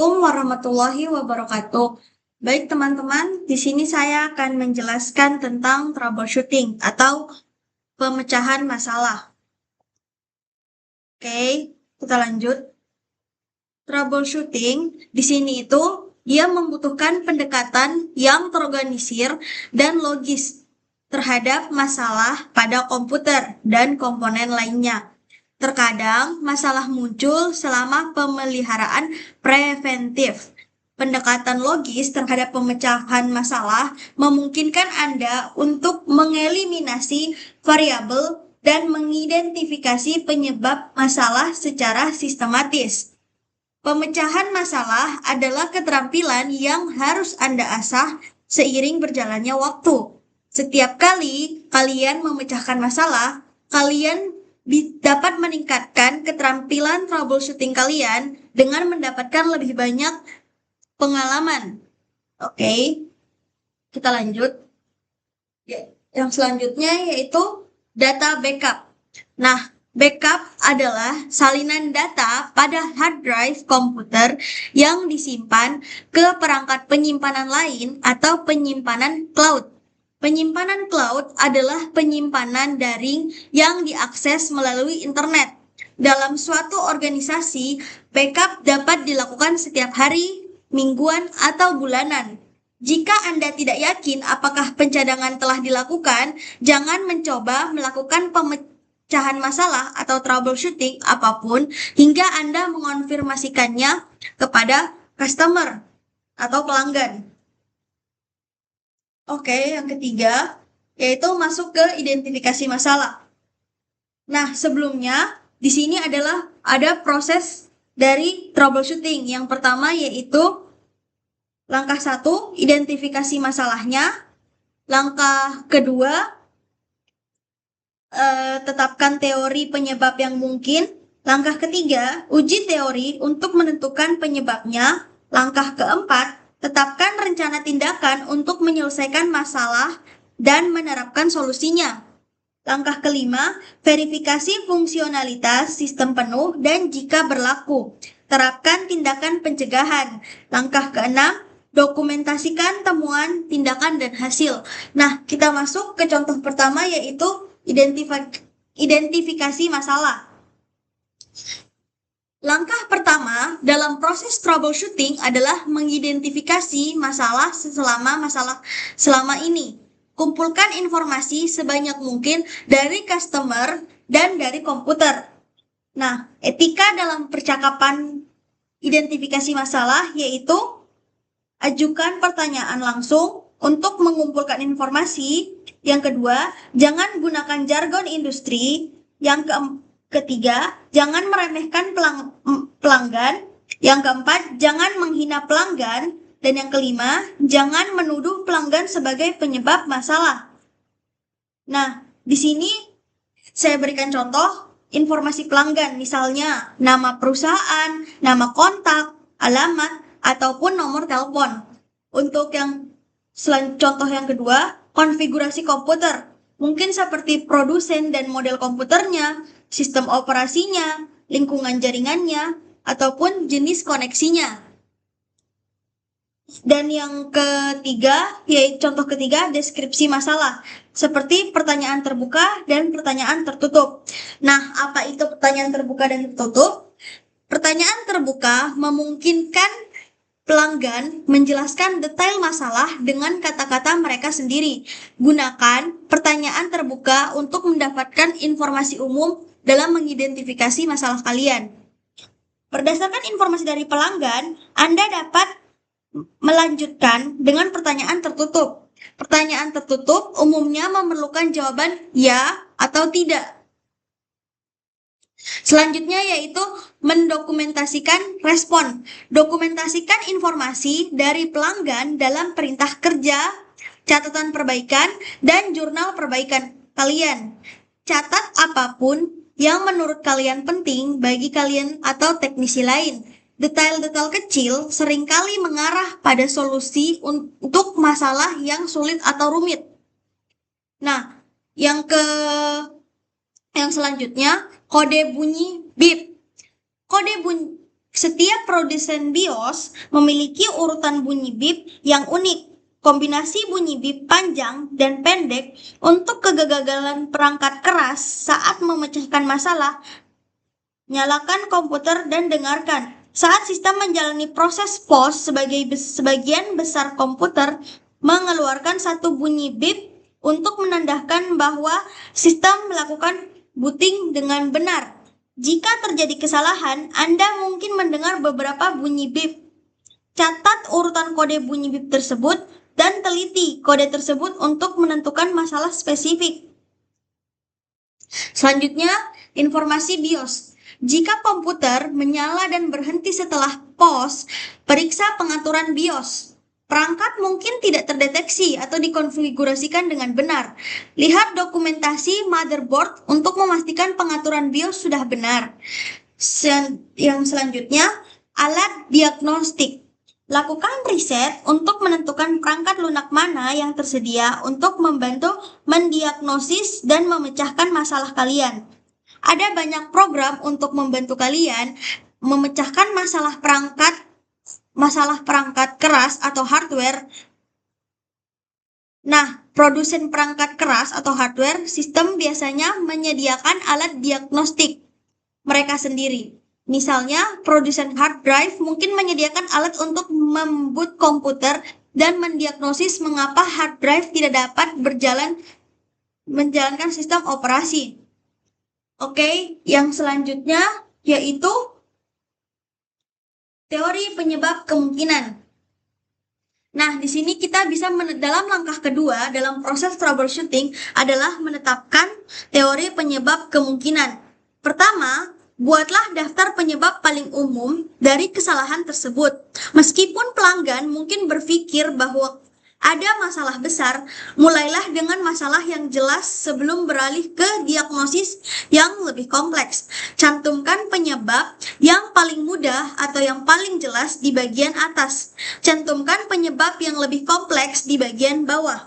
Assalamualaikum warahmatullahi wabarakatuh. Baik teman-teman, di sini saya akan menjelaskan tentang troubleshooting atau pemecahan masalah. Oke, kita lanjut. Troubleshooting di sini itu dia membutuhkan pendekatan yang terorganisir dan logis terhadap masalah pada komputer dan komponen lainnya. Terkadang masalah muncul selama pemeliharaan preventif. Pendekatan logis terhadap pemecahan masalah memungkinkan Anda untuk mengeliminasi variabel dan mengidentifikasi penyebab masalah secara sistematis. Pemecahan masalah adalah keterampilan yang harus Anda asah seiring berjalannya waktu. Setiap kali kalian memecahkan masalah, kalian dapat meningkatkan keterampilan troubleshooting kalian dengan mendapatkan lebih banyak pengalaman. Oke, kita lanjut. Yang selanjutnya yaitu data backup. Nah, backup adalah salinan data pada hard drive komputer yang disimpan ke perangkat penyimpanan lain atau penyimpanan cloud. Penyimpanan cloud adalah penyimpanan daring yang diakses melalui internet. Dalam suatu organisasi, backup dapat dilakukan setiap hari, mingguan, atau bulanan. Jika Anda tidak yakin apakah pencadangan telah dilakukan, jangan mencoba melakukan pemecahan masalah atau troubleshooting apapun hingga Anda mengonfirmasikannya kepada customer atau pelanggan. Oke, yang ketiga yaitu masuk ke identifikasi masalah. Nah, sebelumnya di sini ada proses dari troubleshooting. Yang pertama yaitu langkah 1, identifikasi masalahnya. Langkah kedua, tetapkan teori penyebab yang mungkin. Langkah ketiga, uji teori untuk menentukan penyebabnya. Langkah keempat, tetapkan rencana tindakan untuk menyelesaikan masalah dan menerapkan solusinya. Langkah kelima, verifikasi fungsionalitas sistem penuh dan jika berlaku, terapkan tindakan pencegahan. Langkah keenam, dokumentasikan temuan, tindakan, dan hasil. Nah, kita masuk ke contoh pertama yaitu identifikasi masalah. Langkah pertama dalam proses troubleshooting adalah mengidentifikasi masalah selama ini. Kumpulkan informasi sebanyak mungkin dari customer dan dari komputer. Nah, etika dalam percakapan identifikasi masalah yaitu ajukan pertanyaan langsung untuk mengumpulkan informasi. Yang kedua, jangan gunakan jargon industri. Yang ketiga, jangan meremehkan pelanggan. Yang keempat, jangan menghina pelanggan. Dan yang kelima, jangan menuduh pelanggan sebagai penyebab masalah. Nah, di sini saya berikan contoh informasi pelanggan, misalnya nama perusahaan, nama kontak, alamat, ataupun nomor telepon. Untuk yang contoh yang kedua, konfigurasi komputer. Mungkin seperti produsen dan model komputernya, sistem operasinya, lingkungan jaringannya, ataupun jenis koneksinya. Dan yang ketiga, yaitu contoh ketiga, deskripsi masalah. Seperti pertanyaan terbuka dan pertanyaan tertutup. Nah, apa itu pertanyaan terbuka dan tertutup? Pertanyaan terbuka memungkinkan pelanggan menjelaskan detail masalah dengan kata-kata mereka sendiri. Gunakan pertanyaan terbuka untuk mendapatkan informasi umum dalam mengidentifikasi masalah kalian. Berdasarkan informasi dari pelanggan, Anda dapat melanjutkan dengan pertanyaan tertutup. Pertanyaan tertutup umumnya memerlukan jawaban ya atau tidak. Selanjutnya yaitu mendokumentasikan respon. Dokumentasikan informasi dari pelanggan dalam perintah kerja, catatan perbaikan, dan jurnal perbaikan kalian. Catat apapun yang menurut kalian penting bagi kalian atau teknisi lain. Detail-detail kecil seringkali mengarah pada solusi untuk masalah yang sulit atau rumit. Nah, yang selanjutnya, kode bunyi beep. Kode Setiap produsen BIOS memiliki urutan bunyi bip yang unik. Kombinasi bunyi bip panjang dan pendek untuk kegagalan perangkat keras saat memecahkan masalah. Nyalakan komputer dan dengarkan. Saat sistem menjalani proses POS, sebagian besar komputer mengeluarkan satu bunyi bip untuk menandakan bahwa sistem melakukan booting dengan benar. Jika terjadi kesalahan, Anda mungkin mendengar beberapa bunyi bip. Catat urutan kode bunyi bip tersebut dan teliti kode tersebut untuk menentukan masalah spesifik. Selanjutnya, informasi BIOS. Jika komputer menyala dan berhenti setelah POS, periksa pengaturan BIOS. Perangkat mungkin tidak terdeteksi atau dikonfigurasikan dengan benar. Lihat dokumentasi motherboard untuk memastikan pengaturan BIOS sudah benar. Yang selanjutnya, alat diagnostik. Lakukan riset untuk menentukan perangkat lunak mana yang tersedia untuk membantu mendiagnosis dan memecahkan masalah kalian. Ada banyak program untuk membantu kalian memecahkan masalah perangkat keras atau hardware. Nah, produsen perangkat keras atau hardware sistem biasanya menyediakan alat diagnostik mereka sendiri. Misalnya, produsen hard drive mungkin menyediakan alat untuk memboot komputer dan mendiagnosis mengapa hard drive tidak dapat menjalankan sistem operasi. Oke, yang selanjutnya yaitu teori penyebab kemungkinan. Nah, di sini kita bisa dalam langkah kedua dalam proses troubleshooting adalah menetapkan teori penyebab kemungkinan. Pertama, buatlah daftar penyebab paling umum dari kesalahan tersebut. Meskipun pelanggan mungkin berpikir bahwa ada masalah besar, mulailah dengan masalah yang jelas sebelum beralih ke diagnosis yang lebih kompleks. Cantumkan penyebab yang paling mudah atau yang paling jelas di bagian atas. Cantumkan penyebab yang lebih kompleks di bagian bawah.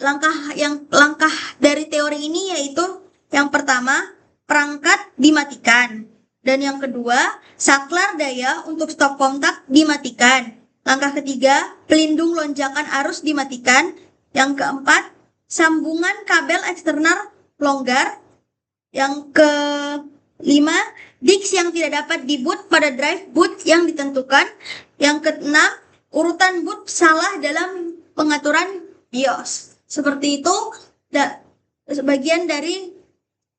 Langkah dari teori ini yaitu yang pertama, perangkat dimatikan. Dan yang kedua, saklar daya untuk stop kontak dimatikan. Langkah ketiga, pelindung lonjakan arus dimatikan. Yang keempat, sambungan kabel eksternal longgar. Yang kelima, disk yang tidak dapat diboot pada drive boot yang ditentukan. Yang keenam, urutan boot salah dalam pengaturan BIOS. Seperti itu, sebagian dari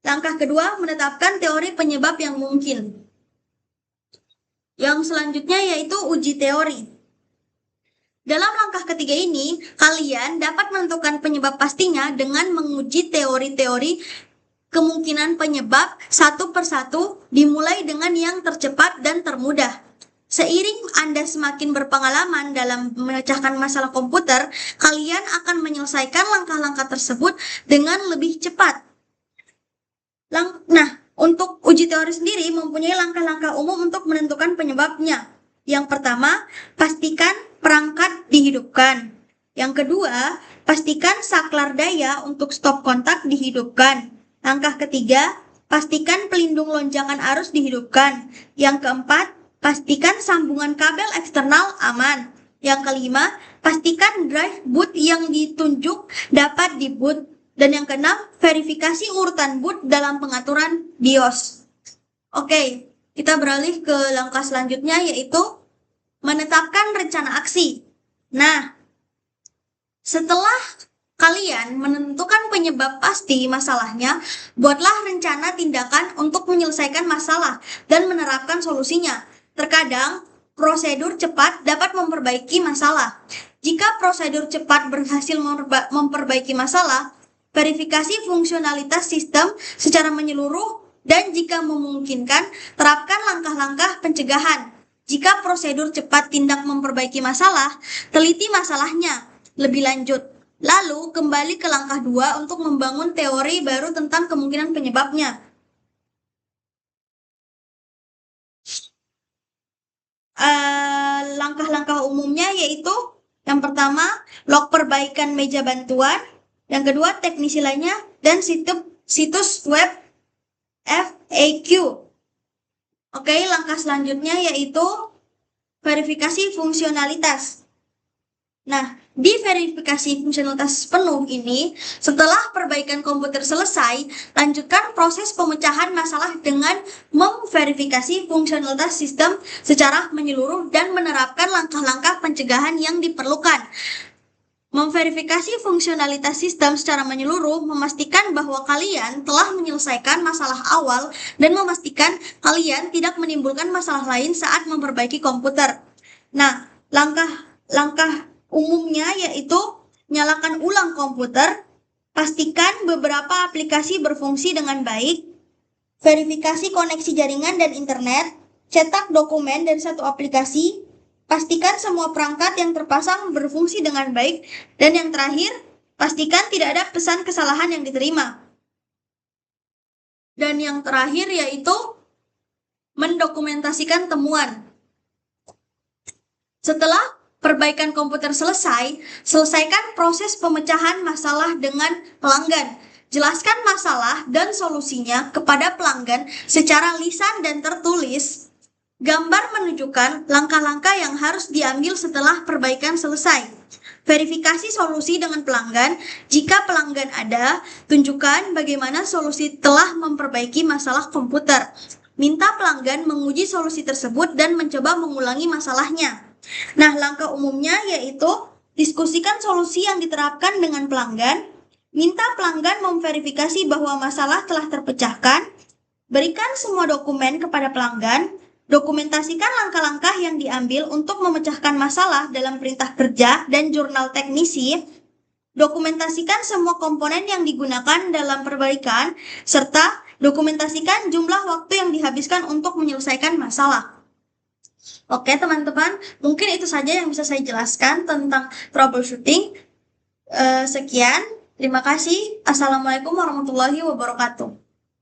langkah kedua menetapkan teori penyebab yang mungkin. Yang selanjutnya yaitu uji teori. Dalam langkah ketiga ini, kalian dapat menentukan penyebab pastinya dengan menguji teori-teori kemungkinan penyebab satu persatu, dimulai dengan yang tercepat dan termudah. Seiring Anda semakin berpengalaman dalam memecahkan masalah komputer, kalian akan menyelesaikan langkah-langkah tersebut dengan lebih cepat. Nah, untuk uji teori sendiri mempunyai langkah-langkah umum untuk menentukan penyebabnya. Yang pertama, pastikan perangkat dihidupkan. Yang kedua, pastikan saklar daya untuk stop kontak dihidupkan. Langkah ketiga, pastikan pelindung lonjakan arus dihidupkan. Yang keempat, pastikan sambungan kabel eksternal aman. Yang kelima, pastikan drive boot yang ditunjuk dapat diboot. Dan yang keenam, verifikasi urutan boot dalam pengaturan BIOS. Oke, kita beralih ke langkah selanjutnya yaitu menetapkan rencana aksi. Nah, setelah kalian menentukan penyebab pasti masalahnya, buatlah rencana tindakan untuk menyelesaikan masalah dan menerapkan solusinya. Terkadang, prosedur cepat dapat memperbaiki masalah. Jika prosedur cepat berhasil memperbaiki masalah, verifikasi fungsionalitas sistem secara menyeluruh dan jika memungkinkan, terapkan langkah-langkah pencegahan. Jika prosedur cepat tindak memperbaiki masalah, teliti masalahnya lebih lanjut. Lalu kembali ke langkah 2 untuk membangun teori baru tentang kemungkinan penyebabnya. Langkah-langkah umumnya yaitu yang pertama, log perbaikan meja bantuan. Yang kedua, teknisi lainnya dan situs web FAQ. Oke, langkah selanjutnya yaitu verifikasi fungsionalitas. Nah, di verifikasi fungsionalitas penuh ini, setelah perbaikan komputer selesai, lanjutkan proses pemecahan masalah dengan memverifikasi fungsionalitas sistem secara menyeluruh dan menerapkan langkah-langkah pencegahan yang diperlukan. Memverifikasi fungsionalitas sistem secara menyeluruh memastikan bahwa kalian telah menyelesaikan masalah awal dan memastikan kalian tidak menimbulkan masalah lain saat memperbaiki komputer. Nah, langkah umumnya yaitu nyalakan ulang komputer, pastikan beberapa aplikasi berfungsi dengan baik, verifikasi koneksi jaringan dan internet, cetak dokumen dari satu aplikasi, pastikan semua perangkat yang terpasang berfungsi dengan baik, dan yang terakhir, pastikan tidak ada pesan kesalahan yang diterima. Dan yang terakhir yaitu mendokumentasikan temuan. Setelah perbaikan komputer selesai, selesaikan proses pemecahan masalah dengan pelanggan. Jelaskan masalah dan solusinya kepada pelanggan secara lisan dan tertulis. Gambar menunjukkan langkah-langkah yang harus diambil setelah perbaikan selesai. Verifikasi solusi dengan pelanggan. Jika pelanggan ada, tunjukkan bagaimana solusi telah memperbaiki masalah komputer. Minta pelanggan menguji solusi tersebut dan mencoba mengulangi masalahnya. Nah, langkah umumnya yaitu diskusikan solusi yang diterapkan dengan pelanggan, minta pelanggan memverifikasi bahwa masalah telah terpecahkan, berikan semua dokumen kepada pelanggan, dokumentasikan langkah-langkah yang diambil untuk memecahkan masalah dalam perintah kerja dan jurnal teknisi, dokumentasikan semua komponen yang digunakan dalam perbaikan, serta dokumentasikan jumlah waktu yang dihabiskan untuk menyelesaikan masalah. Oke teman-teman, mungkin itu saja yang bisa saya jelaskan tentang troubleshooting. Sekian, terima kasih. Assalamualaikum warahmatullahi wabarakatuh.